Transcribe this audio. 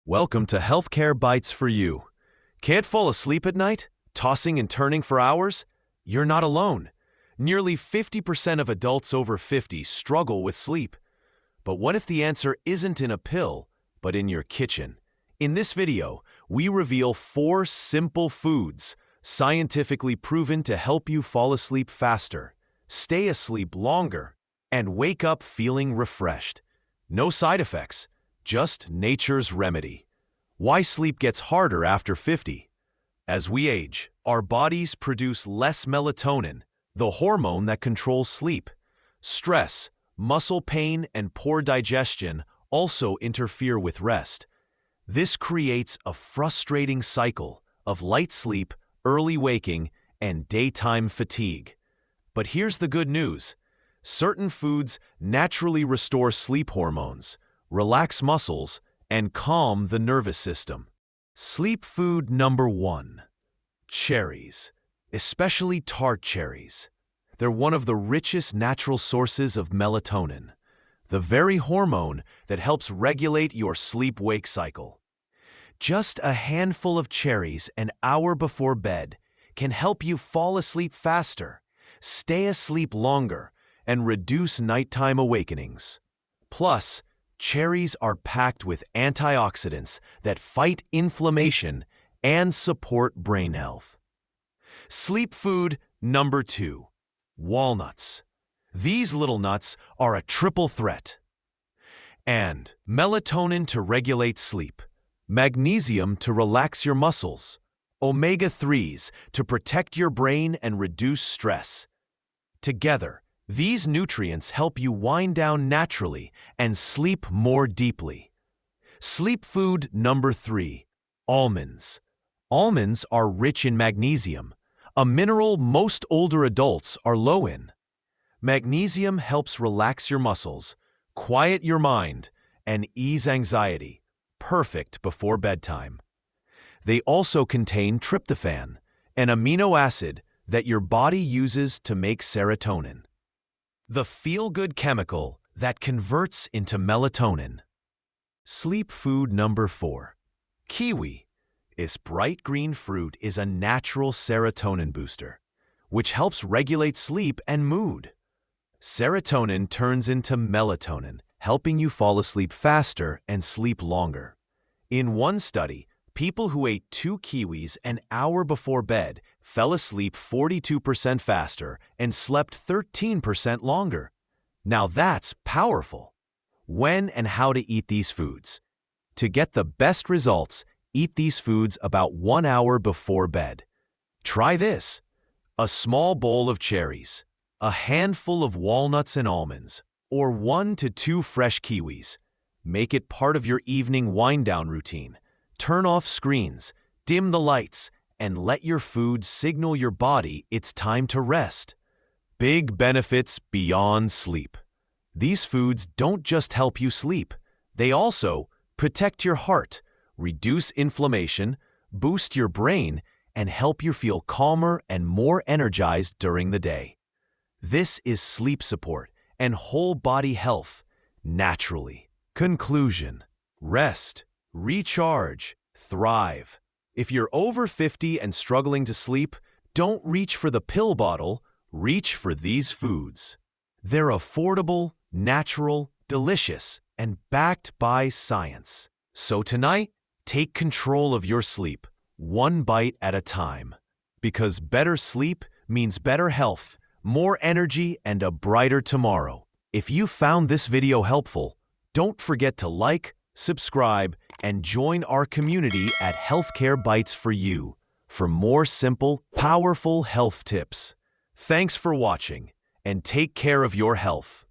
Welcome to Healthcare Bites for You. Can't fall asleep at night? Tossing and turning for hours? You're not alone. Nearly 50% of adults over 50 struggle with sleep. But what if the answer isn't in a pill, but in your kitchen? In this video, we reveal 4 simple foods scientifically proven to help you fall asleep faster, stay asleep longer, and wake up feeling refreshed. No side effects, just nature's remedy. Why sleep gets harder after 50. As we age, our bodies produce less melatonin, the hormone that controls sleep. Stress, muscle pain, and poor digestion also interfere with rest. This creates a frustrating cycle of light sleep, early waking, and daytime fatigue. But here's the good news. Certain foods naturally restore sleep hormones, relax muscles, and calm the nervous system. Sleep food number 1. Cherries, especially tart cherries. They're one of the richest natural sources of melatonin, the very hormone that helps regulate your sleep-wake cycle. Just a handful of cherries an hour before bed can help you fall asleep faster, stay asleep longer, and reduce nighttime awakenings. Plus, cherries are packed with antioxidants that fight inflammation and support brain health. Sleep food number 2. Walnuts. These little nuts are a triple threat. And melatonin to regulate sleep, magnesium to relax your muscles, omega-3s to protect your brain and reduce stress. Together, these nutrients help you wind down naturally and sleep more deeply. Sleep food number 3. Almonds. Almonds are rich in magnesium, a mineral most older adults are low in. Magnesium helps relax your muscles, quiet your mind, and ease anxiety, perfect before bedtime. They also contain tryptophan, an amino acid that your body uses to make serotonin, the feel-good chemical that converts into melatonin. Sleep food number 4. Kiwi. This bright green fruit is a natural serotonin booster, which helps regulate sleep and mood. Serotonin turns into melatonin, helping you fall asleep faster and sleep longer. In one study, people who ate 2 kiwis an hour before bed fell asleep 42% faster and slept 13% longer. Now that's powerful. When and how to eat these foods. To get the best results, eat these foods about 1 hour before bed. Try this: a small bowl of cherries, a handful of walnuts and almonds, or 1 to 2 fresh kiwis. Make it part of your evening wind-down routine. Turn off screens, dim the lights, and let your food signal your body it's time to rest. Big benefits beyond sleep. These foods don't just help you sleep. They also protect your heart, reduce inflammation, boost your brain, and help you feel calmer and more energized during the day. This is sleep support and whole body health, naturally. Conclusion: rest, recharge, thrive. If you're over 50 and struggling to sleep, don't reach for the pill bottle, reach for these foods. They're affordable, natural, delicious, and backed by science. So tonight, take control of your sleep, one bite at a time. Because better sleep means better health, more energy, and a brighter tomorrow. If you found this video helpful, don't forget to like, subscribe, and join our community at Healthcare Bites for You for more simple, powerful health tips. Thanks for watching, and take care of your health.